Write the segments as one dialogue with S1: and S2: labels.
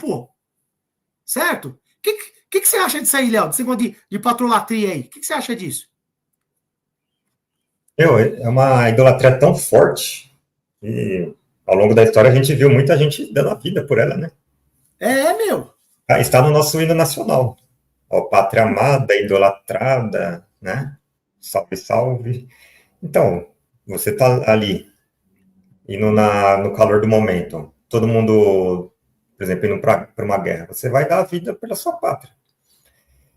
S1: pô. Certo? O que você acha disso aí, Léo? Desse negócio de patrolatria aí? O que você acha disso?
S2: É uma idolatria tão forte e ao longo da história a gente viu muita gente dando a vida por ela, né?
S1: Meu.
S2: Está no nosso hino nacional. Ó, pátria amada, idolatrada, né? Salve, salve. Então, você tá ali, indo no calor do momento, todo mundo, por exemplo, indo para uma guerra, você vai dar a vida pela sua pátria.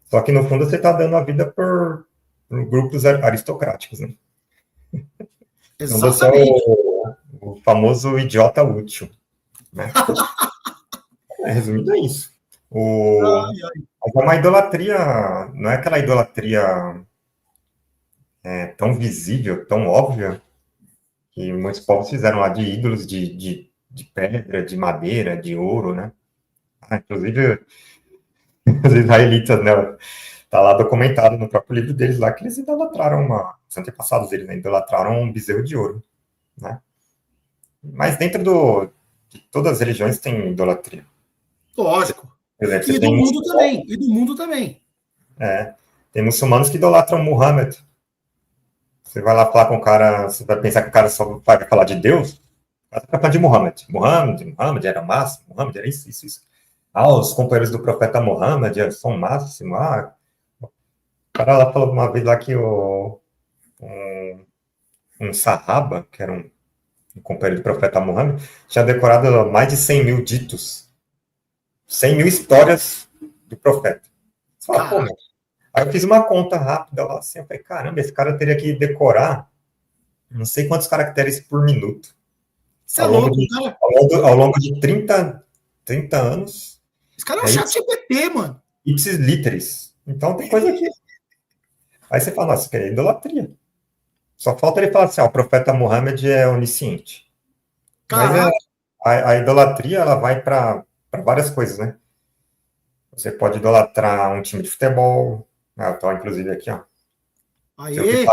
S2: Só que, no fundo, você está dando a vida por grupos aristocráticos, né? Então, você é
S1: Exatamente.
S2: o famoso idiota útil, né? Resumindo, é isso.
S1: Ai, ai.
S2: Mas é uma idolatria, não é aquela idolatria tão visível, tão óbvia, que muitos povos fizeram lá de ídolos de pedra, de madeira, de ouro, né? Inclusive, os israelitas, né? Tá lá documentado no próprio livro deles lá que eles idolatraram os antepassados deles, né? Idolatraram um bezerro de ouro, né? Mas dentro de todas as religiões tem idolatria.
S1: Lógico.
S2: Por exemplo,
S1: E
S2: você
S1: do
S2: tem
S1: mundo também. E do mundo também.
S2: tem muçulmanos que idolatram Muhammad. Você vai lá falar com o cara, você vai pensar que o cara só vai falar de Deus, vai falar de Muhammad. Muhammad era máximo, Muhammad era isso, isso, isso. Os companheiros do profeta Muhammad são máximo. O cara lá falou uma vez lá que um Sahaba, que era um companheiro do profeta Muhammad, tinha decorado mais de 100 mil ditos, 100 mil histórias do profeta. Você fala, pô, meu. Aí eu fiz uma conta rápida lá assim, eu falei, caramba, esse cara teria que decorar não sei quantos caracteres por minuto.
S1: Você é louco, cara.
S2: Ao longo de 30 anos.
S1: Esse cara é um chat GPT, mano.
S2: Ipsis literis. Então tem coisa aqui. Aí você fala, nossa, que é idolatria. Só falta ele falar assim, o profeta Muhammad é onisciente.
S1: Caraca.
S2: Mas a idolatria, ela vai para várias coisas, né? Você pode idolatrar um time de futebol. Eu tô, inclusive, aqui, ó.
S1: Aê.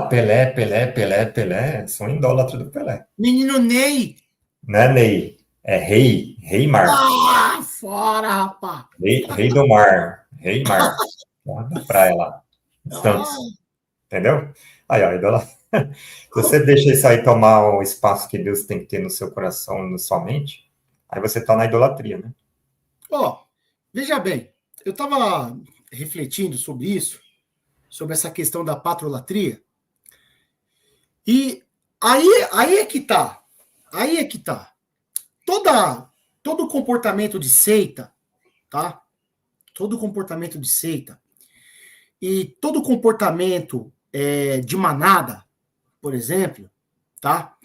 S2: Pelé. São idólatras do Pelé.
S1: Menino Ney.
S2: Não é Ney. É Rei Mar.
S1: Fora, rapaz.
S2: Rei do Mar. Rei Mar. Lá da praia lá. Santos. Entendeu? Aí, ó, idolatria. Se você deixa isso aí tomar o espaço que Deus tem que ter no seu coração, na sua mente, aí você tá na idolatria, né?
S1: Veja bem, eu estava refletindo sobre isso, sobre essa questão da patrolatria, e aí é que tá. Aí é que tá. Todo comportamento de seita, tá? Todo comportamento de seita e todo comportamento de manada, por exemplo, tá?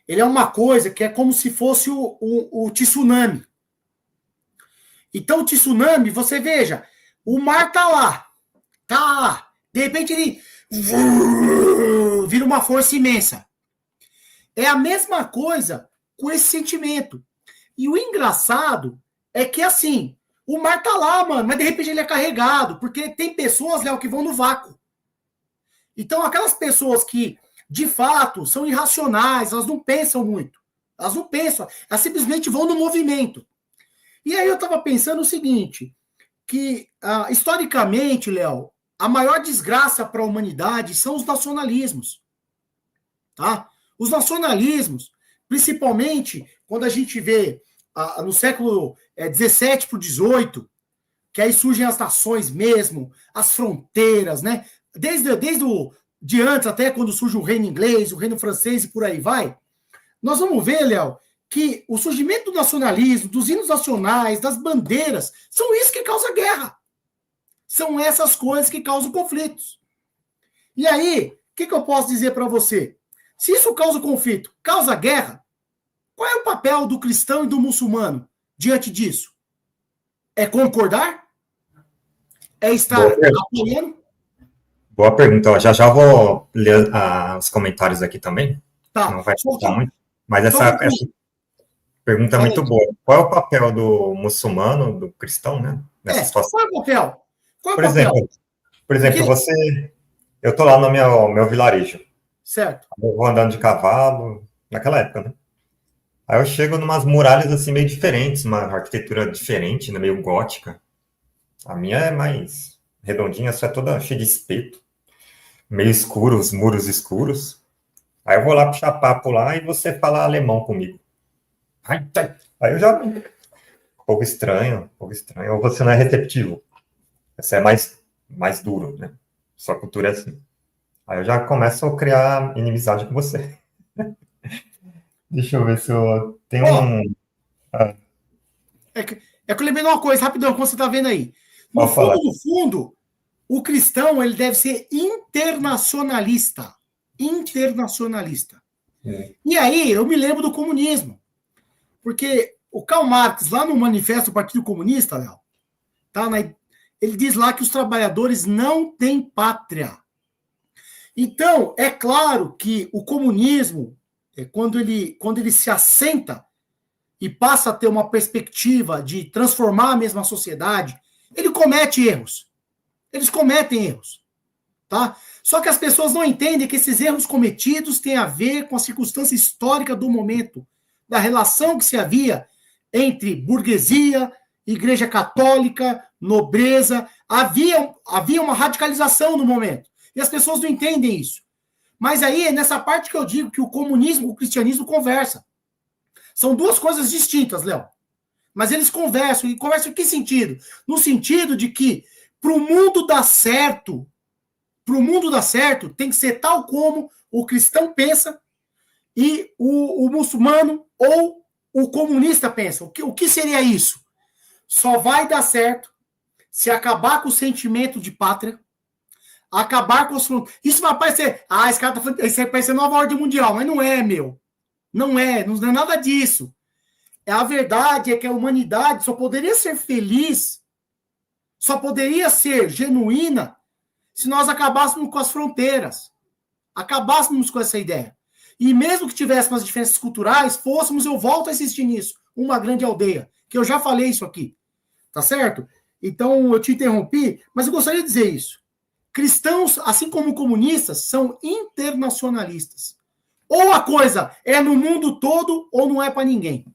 S1: Ele é uma coisa que é como se fosse o tsunami. Então, o tsunami, você veja, o mar tá lá. De repente ele vira uma força imensa. É a mesma coisa com esse sentimento. E o engraçado é que, assim, o mar tá lá, mano, mas de repente ele é carregado, porque tem pessoas, Léo, que vão no vácuo. Então, aquelas pessoas que, de fato, são irracionais, elas não pensam muito. Elas não pensam, elas simplesmente vão no movimento. E aí eu estava pensando o seguinte, que, historicamente, Léo, a maior desgraça para a humanidade são os nacionalismos. Tá? Os nacionalismos, principalmente quando a gente vê no século 17 para o 18, que aí surgem as nações mesmo, as fronteiras, né? De antes, até quando surge o reino inglês, o reino francês e por aí vai, nós vamos ver, Léo, que o surgimento do nacionalismo, dos hinos nacionais, das bandeiras, são isso que causa guerra. São essas coisas que causam conflitos. E aí, o que eu posso dizer para você? Se isso causa conflito, causa guerra, qual é o papel do cristão e do muçulmano diante disso? É concordar? É estar apoiando?
S2: Boa pergunta. Já já vou ler os comentários aqui também.
S1: Tá.
S2: Não vai faltar muito. Mas essa pergunta é muito boa. Qual é o papel do muçulmano, do cristão, né? Nessa situação?
S1: Qual é o papel?
S2: Por exemplo, eu tô lá no meu vilarejo.
S1: Certo.
S2: Eu vou andando de cavalo, naquela época, né? Aí eu chego numas muralhas assim meio diferentes, uma arquitetura diferente, né, meio gótica. A minha é mais redondinha, só é toda cheia de espeto, meio escuro, os muros escuros. Aí eu vou lá puxar papo lá e você fala alemão comigo. Aí eu já. Um pouco estranho, um pouco estranho. Ou você não é receptivo. Você é mais duro, né? Sua cultura é assim. Aí eu já começo a criar inimizade com você. Deixa eu ver se eu tenho
S1: Ó,
S2: um. Ah,
S1: é que eu lembrei de uma coisa, rapidão, como você está vendo aí. No
S2: pode falar.
S1: fundo do fundo, o cristão ele deve ser internacionalista. Internacionalista. E aí eu me lembro do comunismo. Porque o Karl Marx, lá no Manifesto do Partido Comunista, Léo, tá, ele diz lá que os trabalhadores não têm pátria. Então, é claro que o comunismo, quando ele se assenta e passa a ter uma perspectiva de transformar a mesma sociedade, ele comete erros. Eles cometem erros. Tá? Só que as pessoas não entendem que esses erros cometidos têm a ver com a circunstância histórica do momento, da relação que se havia entre burguesia, igreja católica, nobreza. Havia uma radicalização no momento. E as pessoas não entendem isso. Mas aí é nessa parte que eu digo que o comunismo e o cristianismo conversam. São duas coisas distintas, Léo. Mas eles conversam. E conversam em que sentido? No sentido de que, para o mundo dar certo, tem que ser tal como o cristão pensa e o muçulmano ou o comunista pensa. O que seria isso? Só vai dar certo se acabar com o sentimento de pátria, acabar com os... Isso vai parecer... esse cara tá falando... Isso vai parecer nova ordem mundial, mas não é, meu. Não é nada disso. A verdade é que a humanidade só poderia ser feliz, só poderia ser genuína se nós acabássemos com as fronteiras, acabássemos com essa ideia. E mesmo que tivéssemos as diferenças culturais, eu volto a insistir nisso, uma grande aldeia, que eu já falei isso aqui, tá certo? Então, eu te interrompi, mas eu gostaria de dizer isso. Cristãos, assim como comunistas, são internacionalistas. Ou a coisa é no mundo todo, ou não é para ninguém.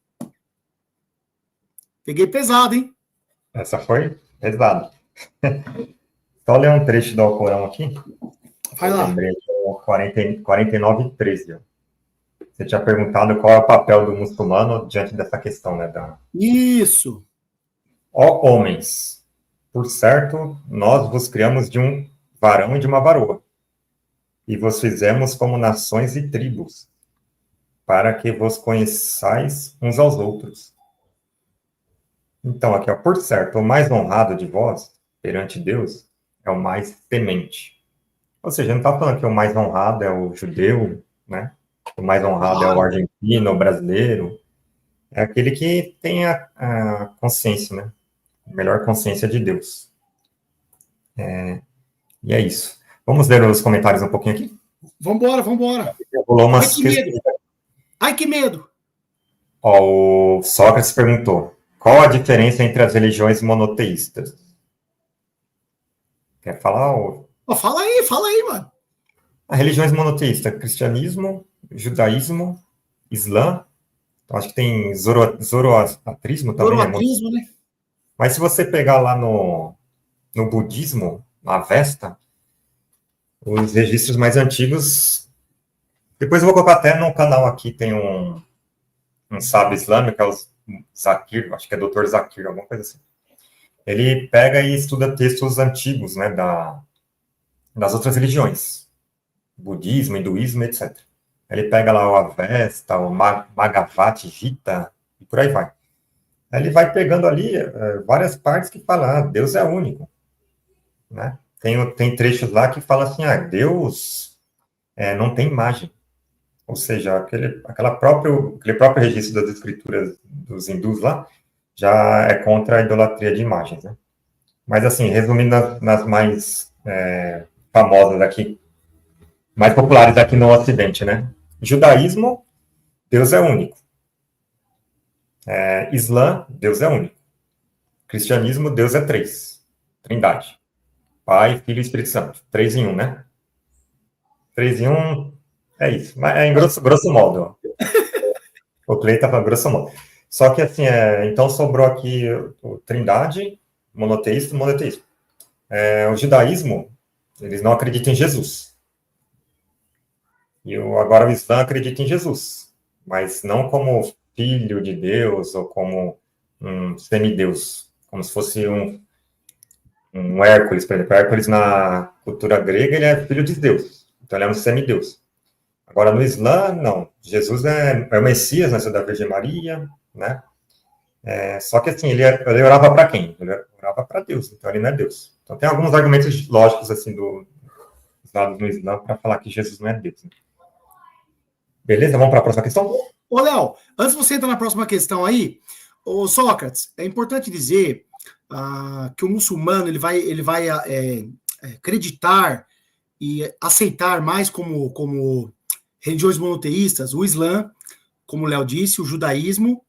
S1: Peguei pesado, hein?
S2: Essa foi pesada. Só ler um trecho do Alcorão aqui.
S1: Vai
S2: Eu
S1: lá.
S2: lembrei do 49:13. Você tinha perguntado qual é o papel do muçulmano diante dessa questão, né?
S1: Isso.
S2: Ó homens, por certo, nós vos criamos de um varão e de uma varoa, e vos fizemos como nações e tribos, para que vos conheçais uns aos outros. Então, aqui, ó, por certo, o mais honrado de vós, perante Deus, é o mais temente. Ou seja, não está falando que o mais honrado é o judeu, né? O mais honrado é o argentino, o brasileiro. É aquele que tem a consciência, né? A melhor consciência de Deus. E é isso. Vamos ler os comentários um pouquinho aqui?
S1: Vambora.
S2: Rolou
S1: Ai,
S2: umas
S1: que medo.
S2: questões.
S1: Ai, que medo.
S2: Ó, o Sócrates perguntou: qual a diferença entre as religiões monoteístas? Quer falar?
S1: Fala aí, mano.
S2: As religiões monoteístas: cristianismo, judaísmo, islã. Então, acho que tem zoroastrismo também.
S1: Zoroatrismo, né?
S2: Mas se você pegar lá no budismo, na Avesta, os registros mais antigos. Depois eu vou colocar até no canal aqui, tem um sábio islâmico, é o Zakir, acho que é Dr. Zakir, alguma coisa assim. Ele pega e estuda textos antigos, né, das outras religiões, budismo, hinduísmo, etc. Ele pega lá o Avesta, o Bhagavad Gita, e por aí vai. Aí ele vai pegando ali várias partes que falam, Deus é único, né? Tem trechos lá que falam assim, Deus não tem imagem. Ou seja, aquele próprio registro das escrituras dos hindus lá já é contra a idolatria de imagens, né? Mas, assim, resumindo nas mais famosas aqui, mais populares aqui no Ocidente, né? Judaísmo, Deus é único. Islã, Deus é único. Cristianismo, Deus é três. Trindade. Pai, Filho e Espírito Santo. 3 em 1, né? 3 em 1 é isso. Mas é em grosso modo. O Clay tá falando grosso modo. Só que assim, então sobrou aqui o Trindade, monoteísmo, monoteísmo. O judaísmo, eles não acreditam em Jesus. Agora o Islã acredita em Jesus, mas não como filho de Deus ou como um semideus, como se fosse um Hércules, por exemplo. Hércules, na cultura grega, ele é filho de Deus, então ele é um semideus. Agora, no Islã, não. Jesus é o Messias, nasceu da Virgem Maria, né? Só que, assim, ele orava para quem? Ele orava para Deus, então ele não é Deus. Então, tem alguns argumentos lógicos, assim, dos lados do Islã para falar que Jesus não é Deus. Né? Beleza? Vamos para a próxima questão?
S1: Ô, Léo, antes de você entrar na próxima questão aí, ô Sócrates, é importante dizer que o muçulmano ele vai acreditar e aceitar mais como religiões monoteístas, o Islã, como o Léo disse, o judaísmo,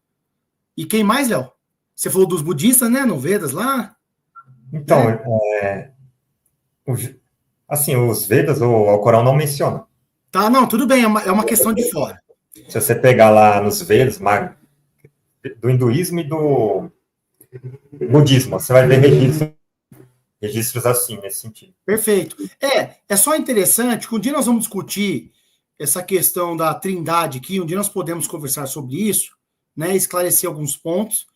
S1: e quem mais, Léo? Você falou dos budistas, né, no Vedas lá?
S2: Então, assim, os Vedas, o Alcorão não menciona.
S1: Tá, não, tudo bem, é uma questão de fora.
S2: Se você pegar lá nos Vedas, do hinduísmo e do budismo, você vai ver registros assim, nesse sentido.
S1: Perfeito. É só interessante que um dia nós vamos discutir essa questão da trindade aqui, um dia nós podemos conversar sobre isso, né, esclarecer alguns pontos,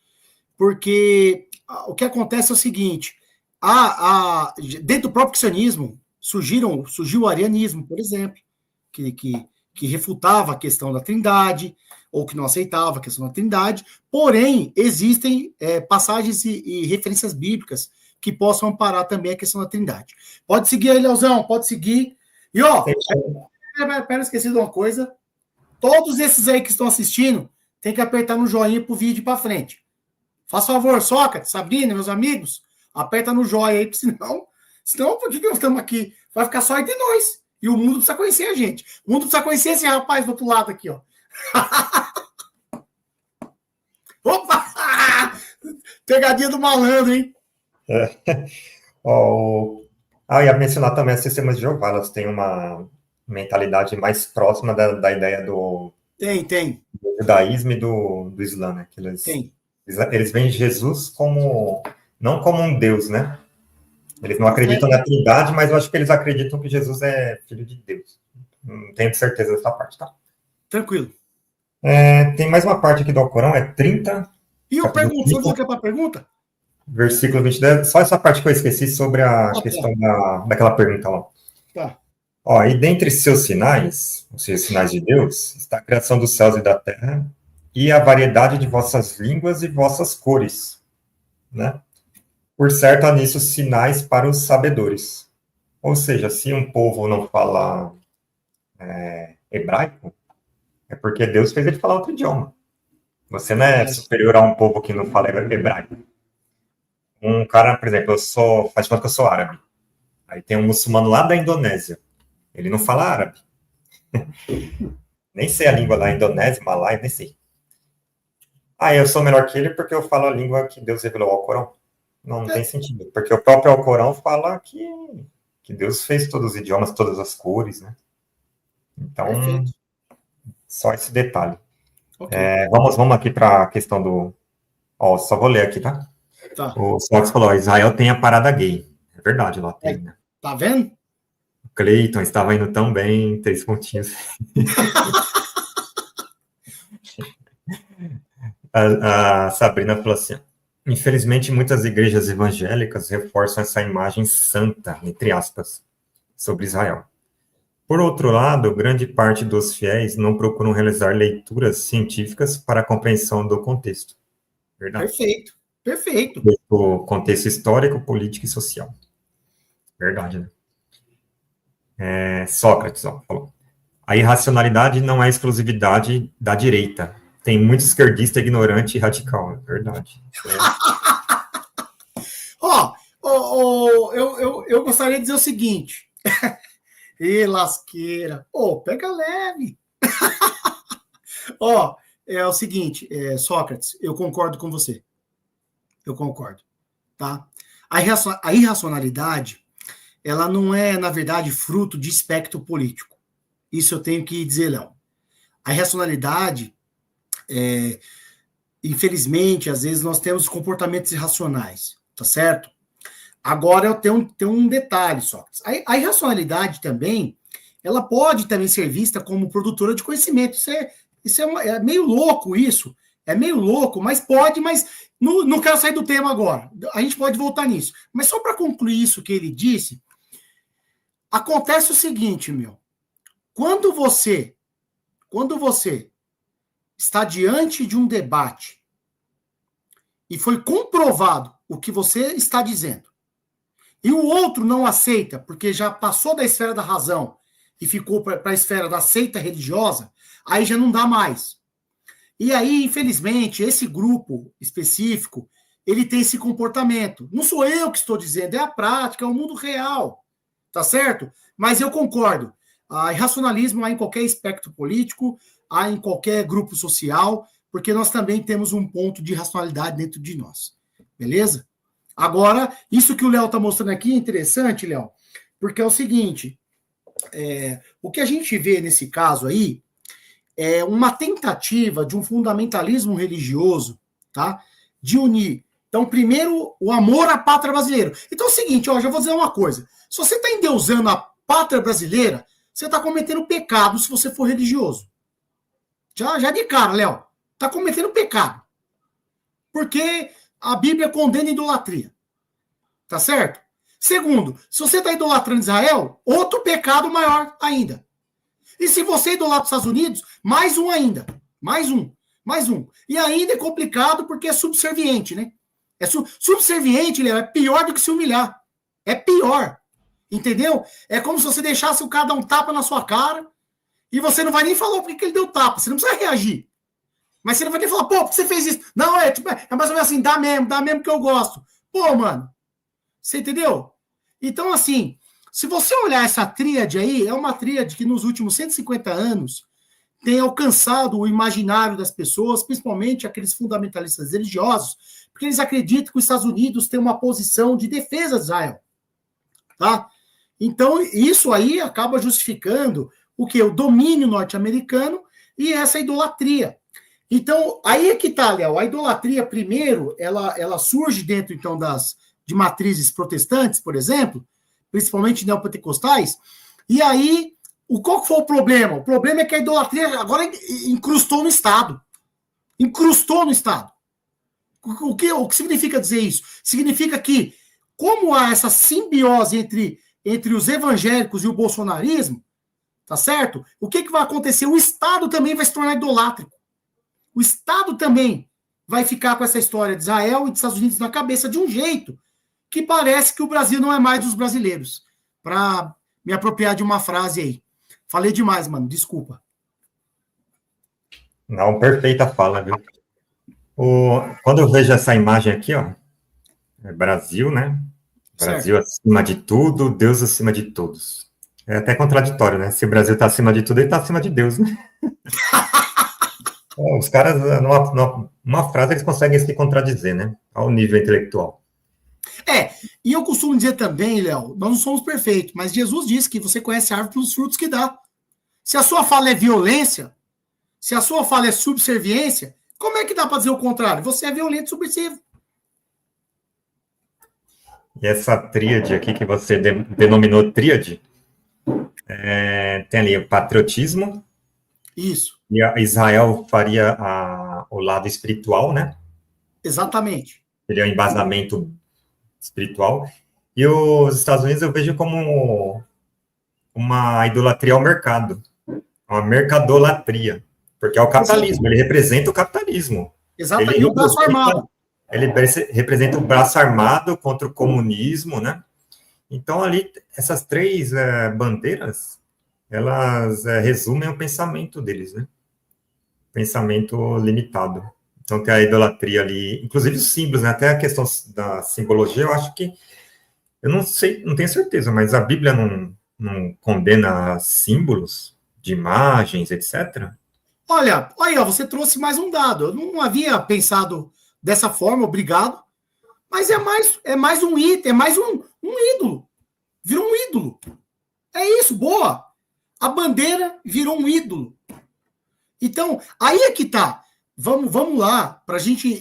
S1: porque o que acontece é o seguinte, dentro do próprio cristianismo surgiu o arianismo, por exemplo, que refutava a questão da trindade, ou que não aceitava a questão da trindade, porém, existem passagens e referências bíblicas que possam amparar também a questão da trindade. Pode seguir aí, Leozão, pode seguir. E, ó, pera, esqueci de uma coisa. Todos esses aí que estão assistindo, tem que apertar no joinha pro vídeo para frente. Faz favor, Sócrates, Sabrina, meus amigos, aperta no joia aí, senão por que nós estamos aqui? Vai ficar só entre nós. E o mundo precisa conhecer a gente. O mundo precisa conhecer esse rapaz do outro lado aqui, ó. Opa! Pegadinha do malandro, hein?
S2: Eu ia mencionar também as Testemunhas de Jeová, elas têm uma mentalidade mais próxima da ideia do judaísmo e do Islã, né? Que eles veem Jesus não como um Deus, né? Eles não acreditam na Trindade, mas eu acho que eles acreditam que Jesus é filho de Deus. Não tenho certeza dessa parte, tá?
S1: Tranquilo.
S2: Tem mais uma parte aqui do Alcorão, 30.
S1: E eu pergunto, você quer para a pergunta?
S2: Versículo 22, só essa parte que eu esqueci sobre a questão daquela pergunta lá.
S1: Tá.
S2: Ó, e dentre seus sinais, ou seja, sinais de Deus, está a criação dos céus e da terra, e a variedade de vossas línguas e vossas cores, né? Por certo, há nisso sinais para os sabedores. Ou seja, se um povo não fala hebraico, é porque Deus fez ele falar outro idioma. Você não é superior a um povo que não fala hebraico. Um cara, por exemplo, faz de conta que eu sou árabe. Aí tem um muçulmano lá da Indonésia. Ele não fala árabe. Nem sei a língua da Indonésia, Malai, nem sei. Eu sou melhor que ele porque eu falo a língua que Deus revelou ao Alcorão. Não tem sentido. Porque o próprio Alcorão fala que Deus fez todos os idiomas, todas as cores, né? Então, perfeito. Só esse detalhe. Okay. Vamos aqui para a questão do... só vou ler aqui, tá?
S1: Tá.
S2: O Sox falou, Israel tem a parada gay. É verdade, lá tem, né?
S1: Tá vendo?
S2: O Cleiton estava indo tão bem, 3 pontinhos. a Sabrina falou assim, infelizmente muitas igrejas evangélicas reforçam essa imagem santa, entre aspas, sobre Israel. Por outro lado, grande parte dos fiéis não procuram realizar leituras científicas para a compreensão do contexto. Verdade.
S1: Perfeito.
S2: O contexto histórico, político e social. Verdade, né? Sócrates, falou. A irracionalidade não é exclusividade da direita. Tem muito esquerdista ignorante e radical. É verdade.
S1: Eu gostaria de dizer o seguinte. Ê, lasqueira. Pega leve. É o seguinte, Sócrates, eu concordo com você. Eu concordo, tá? A irracionalidade, ela não é, na verdade, fruto de espectro político. Isso eu tenho que dizer, Léo. A irracionalidade, Infelizmente, às vezes nós temos comportamentos irracionais, tá certo? Agora eu tenho um detalhe só. A irracionalidade também, ela pode também ser vista como produtora de conhecimento. É meio louco isso. É meio louco, mas pode, mas não quero sair do tema agora. A gente pode voltar nisso. Mas só para concluir isso que ele disse, acontece o seguinte, meu. Quando você está diante de um debate e foi comprovado o que você está dizendo, e o outro não aceita, porque já passou da esfera da razão e ficou para a esfera da seita religiosa, aí já não dá mais. E aí, infelizmente, esse grupo específico, ele tem esse comportamento. Não sou eu que estou dizendo, é a prática, é o mundo real. Tá certo? Mas eu concordo. Irracionalismo há em qualquer espectro político, há em qualquer grupo social, porque nós também temos um ponto de racionalidade dentro de nós. Beleza? Agora, isso que o Léo está mostrando aqui é interessante, Léo, porque é o seguinte, o que a gente vê nesse caso aí é uma tentativa de um fundamentalismo religioso, tá? De unir. Então, primeiro, o amor à pátria brasileira. Então é o seguinte, ó, já vou dizer uma coisa. Se você está endeusando a pátria brasileira, você está cometendo pecado se você for religioso. Já de cara, Léo. Está cometendo pecado. Porque a Bíblia condena a idolatria. Tá certo? Segundo, se você está idolatrando Israel, outro pecado maior ainda. E se você idolatra os Estados Unidos, mais um ainda. Mais um. E ainda é complicado porque é subserviente, né? Subserviente, Léo, é pior do que se humilhar. É pior. Entendeu? É como se você deixasse o cara dar um tapa na sua cara e você não vai nem falar porque ele deu tapa. Você não precisa reagir. Mas você não vai nem falar, pô, por que você fez isso? Não, é mais ou menos assim, dá mesmo que eu gosto. Pô, mano. Você entendeu? Então, assim, se você olhar essa tríade aí, é uma tríade que nos últimos 150 anos tem alcançado o imaginário das pessoas, principalmente aqueles fundamentalistas religiosos, porque eles acreditam que os Estados Unidos têm uma posição de defesa de Israel. Tá? Então, isso aí acaba justificando o quê? O domínio norte-americano e essa idolatria. Então, aí é que tá, Léo. A idolatria, primeiro, ela surge dentro, então, de matrizes protestantes, por exemplo, principalmente neopentecostais, e aí, qual foi o problema? O problema é que a idolatria agora incrustou no Estado. Incrustou no Estado. O que significa dizer isso? Significa que, como há essa simbiose entre os evangélicos e o bolsonarismo, tá certo? O que vai acontecer? O Estado também vai se tornar idolátrico. O Estado também vai ficar com essa história de Israel e dos Estados Unidos na cabeça de um jeito que parece que o Brasil não é mais dos brasileiros. Para me apropriar de uma frase aí. Falei demais, mano, desculpa.
S2: Não, perfeita fala, viu? Quando eu vejo essa imagem aqui, ó, é Brasil, né? Brasil certo. Acima de tudo, Deus acima de todos. É até contraditório, né? Se o Brasil está acima de tudo, ele está acima de Deus, né? Os caras, numa frase, eles conseguem se contradizer, né? Ao nível intelectual.
S1: E eu costumo dizer também, Léo, nós não somos perfeitos, mas Jesus disse que você conhece a árvore pelos frutos que dá. Se a sua fala é violência, se a sua fala é subserviência, como é que dá para dizer o contrário? Você é violento e subversivo.
S2: E essa tríade aqui que você denominou tríade, tem ali o patriotismo.
S1: Isso.
S2: E Israel faria o lado espiritual, né?
S1: Exatamente.
S2: Seria o embasamento espiritual. E os Estados Unidos eu vejo como uma idolatria ao mercado. Uma mercadolatria. Porque é o capitalismo. Ele representa o capitalismo.
S1: Exatamente. E o braço armado.
S2: Ele representa o braço armado contra o comunismo, né? Então, ali, essas três bandeiras, elas resumem o pensamento deles, né? Pensamento limitado. Então, tem a idolatria ali, inclusive os símbolos, né? Até a questão da simbologia, eu acho que, eu não sei, não tenho certeza, mas a Bíblia não condena símbolos de imagens, etc.
S1: Olha, aí, ó, você trouxe mais um dado. Eu não havia pensado dessa forma, obrigado. Mas é mais um item, é mais um ídolo. Virou um ídolo. É isso, boa. A bandeira virou um ídolo. Então, aí é que tá. vamos lá, para a gente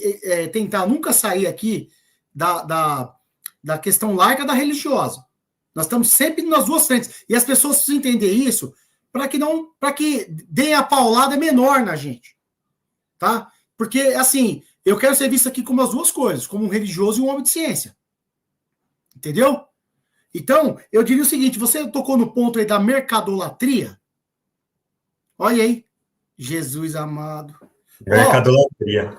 S1: tentar nunca sair aqui da questão laica da religiosa. Nós estamos sempre nas duas frentes. E as pessoas precisam entender isso para que deem a paulada menor na gente. Tá? Porque, assim, eu quero ser visto aqui como as duas coisas, como um religioso e um homem de ciência. Entendeu? Então, eu diria o seguinte, você tocou no ponto aí da mercadolatria. Olha aí. Jesus amado.
S2: Mercadolatria.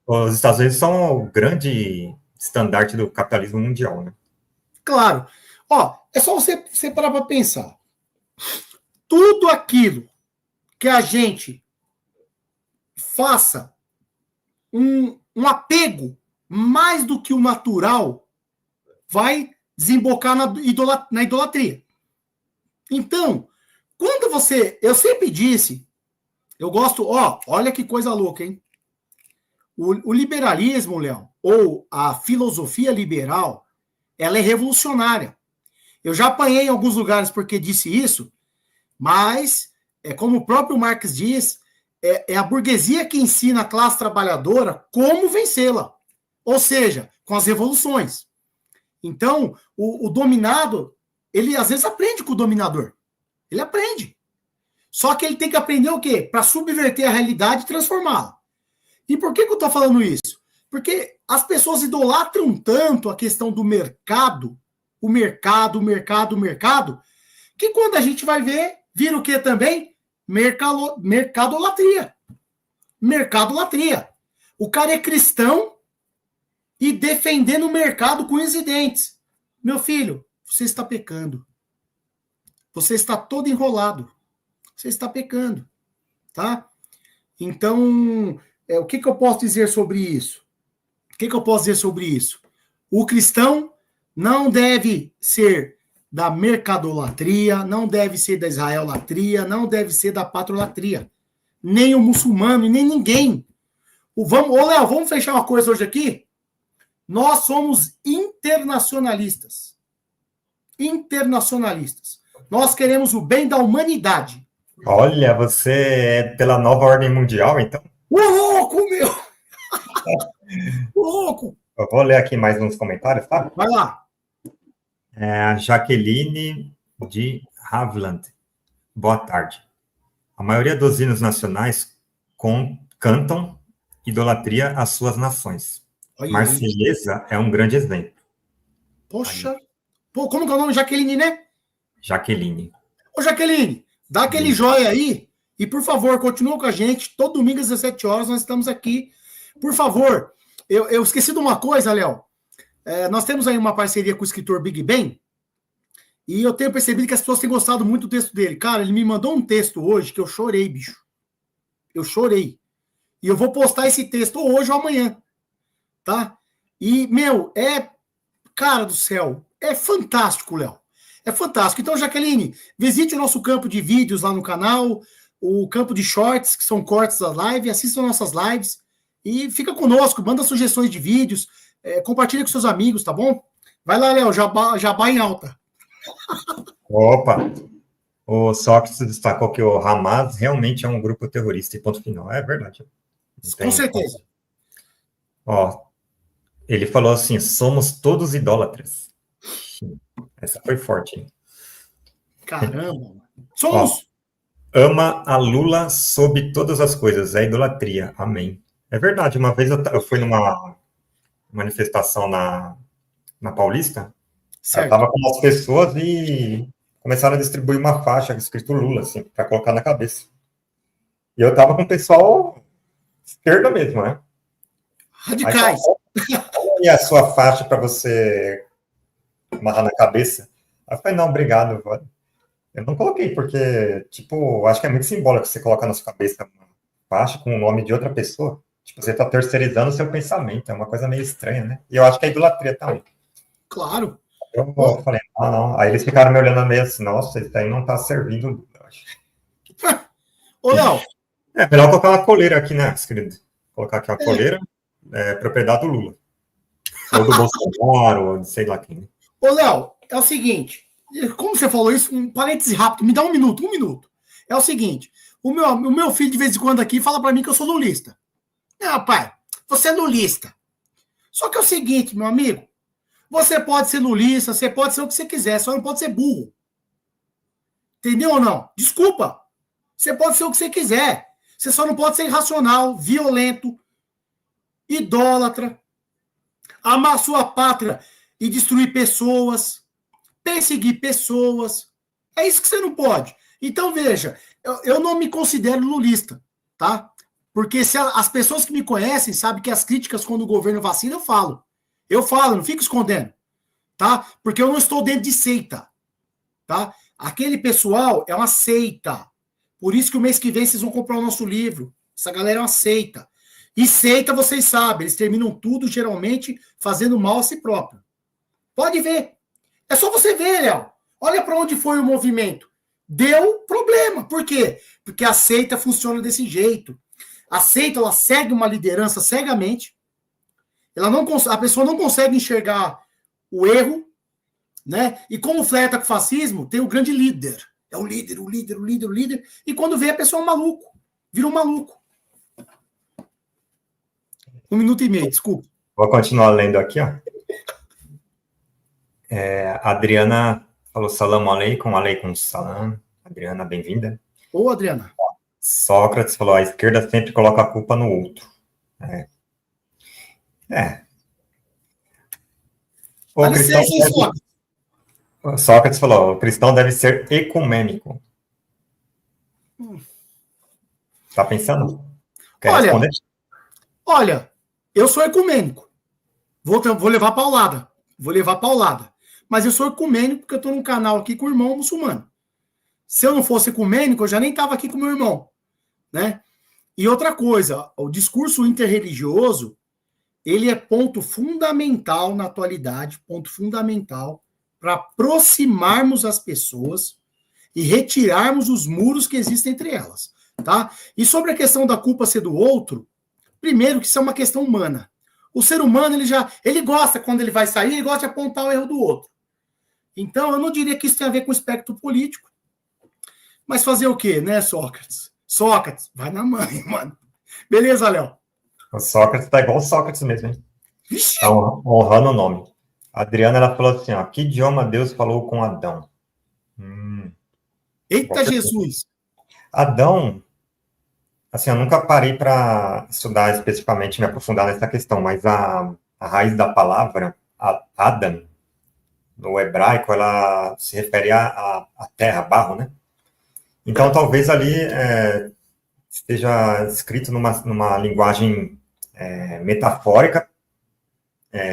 S2: Os Estados Unidos são o grande estandarte do capitalismo mundial, né?
S1: Claro. É só você parar para pensar. Tudo aquilo que a gente faça um apego mais do que o natural vai desembocar na idolatria. Então, quando eu sempre disse, eu gosto, olha que coisa louca, hein? O liberalismo, Léo, ou a filosofia liberal, ela é revolucionária. Eu já apanhei em alguns lugares porque disse isso, mas, como o próprio Marx diz, é a burguesia que ensina a classe trabalhadora como vencê-la. Ou seja, com as revoluções. Então, o dominado, ele às vezes aprende com o dominador. Ele aprende. Só que ele tem que aprender o quê? Para subverter a realidade e transformá-la. E por que eu estou falando isso? Porque as pessoas idolatram tanto a questão do mercado, o mercado, que quando a gente vai ver, vira o que também? Mercadolatria. Mercadolatria. O cara é cristão e defendendo o mercado com unhas e dentes. Meu filho, você está pecando. Você está todo enrolado. Você está pecando. Tá? Então, o que eu posso dizer sobre isso? O cristão não deve ser da mercadolatria, não deve ser da israelatria, não deve ser da patrolatria. Nem o muçulmano e nem ninguém. Léo, vamos fechar uma coisa hoje aqui? Nós somos internacionalistas. Internacionalistas. Nós queremos o bem da humanidade.
S2: Olha, você é pela nova ordem mundial, então?
S1: Ô, louco, meu! Ô, louco!
S2: Eu vou ler aqui mais uns comentários, tá?
S1: Vai lá.
S2: A Jaqueline de Havland. Boa tarde. A maioria dos hinos nacionais cantam idolatria às suas nações.
S1: Olha,
S2: Marselhesa é um grande exemplo.
S1: Poxa. Pô, como que é o nome? Jaqueline, né?
S2: Jaqueline.
S1: Ô, Jaqueline, dá aquele joia aí e, por favor, continua com a gente. Todo domingo às 17 horas nós estamos aqui. Por favor, eu esqueci de uma coisa, Léo. Nós temos aí uma parceria com o escritor Big Ben e eu tenho percebido que as pessoas têm gostado muito do texto dele. Cara, ele me mandou um texto hoje que eu chorei, bicho. Eu chorei. E eu vou postar esse texto hoje ou amanhã. Tá? E, cara do céu, é fantástico, Léo. É fantástico. Então, Jaqueline, visite o nosso campo de vídeos lá no canal, o campo de shorts, que são cortes da live, assista nossas lives e fica conosco, manda sugestões de vídeos, compartilha com seus amigos, tá bom? Vai lá, Léo, jabá em alta.
S2: Opa! O Sócrates destacou que o Hamas realmente é um grupo terrorista e ponto final. É verdade.
S1: Com certeza.
S2: Ele falou assim, somos todos idólatras. Essa foi forte, hein?
S1: Caramba. Somos.
S2: Ama a Lula sob todas as coisas. É idolatria. Amém. É verdade. Uma vez eu fui numa manifestação na Paulista. Certo. Eu estava com umas pessoas e começaram a distribuir uma faixa escrito Lula, assim, para colocar na cabeça. E eu estava com o pessoal esquerda mesmo, né?
S1: Radicais.
S2: E a sua faixa para você amarrar na cabeça? Aí eu falei, não, obrigado. Eu não coloquei, porque, tipo, acho que é muito simbólico você colocar na sua cabeça uma faixa com o nome de outra pessoa. Tipo, você está terceirizando o seu pensamento. É uma coisa meio estranha, né? E eu acho que é idolatria também.
S1: Claro.
S2: Eu falei, não. Aí eles ficaram me olhando meio assim, nossa, isso aí não tá servindo, eu acho.
S1: Ô, Léo.
S2: É melhor colocar uma coleira aqui, né, querido? Colocar aqui uma coleira, propriedade do Lula. Ou do Bolsonaro, ou de sei lá quem.
S1: Ô, Léo, é o seguinte, como você falou isso, um parêntese rápido, me dá um minuto. É o seguinte, o meu filho de vez em quando aqui fala para mim que eu sou lulista. Não, pai, você é lulista. Só que é o seguinte, meu amigo, você pode ser lulista, você pode ser o que você quiser, só não pode ser burro. Entendeu ou não? Desculpa. Você pode ser o que você quiser. Você só não pode ser irracional, violento, idólatra, amar a sua pátria e destruir pessoas, perseguir pessoas. É isso que você não pode. Então, veja, eu não me considero lulista, tá? Porque se as pessoas que me conhecem sabem que as críticas quando o governo vacina, eu falo. Eu falo, não fico escondendo, tá? Porque eu não estou dentro de seita, tá? Aquele pessoal é uma seita. Por isso que o mês que vem vocês vão comprar o nosso livro. Essa galera é uma seita. E seita, vocês sabem, eles terminam tudo, geralmente, fazendo mal a si próprio. Pode ver. É só você ver, Léo. Olha para onde foi o movimento. Deu problema. Por quê? Porque a seita funciona desse jeito. A seita, ela segue uma liderança cegamente. A pessoa não consegue enxergar o erro, né? E como flerta com o fascismo, tem o grande líder. É o líder, o líder, o líder, o líder. E quando vê, a pessoa é um maluco. Vira um maluco. 1 minuto e meio, desculpa.
S2: Vou continuar lendo aqui, ó. A Adriana falou salam aleikum salam. Adriana, bem-vinda.
S1: Ô, Adriana.
S2: Sócrates falou, a esquerda sempre coloca a culpa no outro. O cristão Sócrates falou, o cristão deve ser ecumênico. Tá pensando? Quer responder?
S1: Olha, eu sou ecumênico. Vou levar paulada. Vou levar paulada. Mas eu sou ecumênico porque eu estou num canal aqui com o irmão muçulmano. Se eu não fosse ecumênico, eu já nem estava aqui com o meu irmão, né? E outra coisa, o discurso interreligioso, ele é ponto fundamental na atualidade, ponto fundamental para aproximarmos as pessoas e retirarmos os muros que existem entre elas, tá? E sobre a questão da culpa ser do outro, primeiro que isso é uma questão humana. O ser humano, ele gosta, quando ele vai sair, ele gosta de apontar o erro do outro. Então, eu não diria que isso tem a ver com o espectro político. Mas fazer o quê, né, Sócrates? Sócrates, vai na mãe, mano. Beleza, Léo?
S2: O Sócrates tá igual o Sócrates mesmo, hein? Tá honrando o nome. A Adriana, ela falou assim, ó, que idioma Deus falou com Adão?
S1: Eita, Jesus!
S2: Adão, assim, eu nunca parei para estudar especificamente, me aprofundar nessa questão, mas a raiz da palavra, Adam, no hebraico, ela se refere à terra, barro, né? Então, talvez ali esteja escrito numa linguagem metafórica,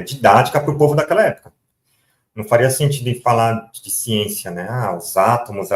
S2: didática para o povo daquela época. Não faria sentido em falar de ciência, né? Os átomos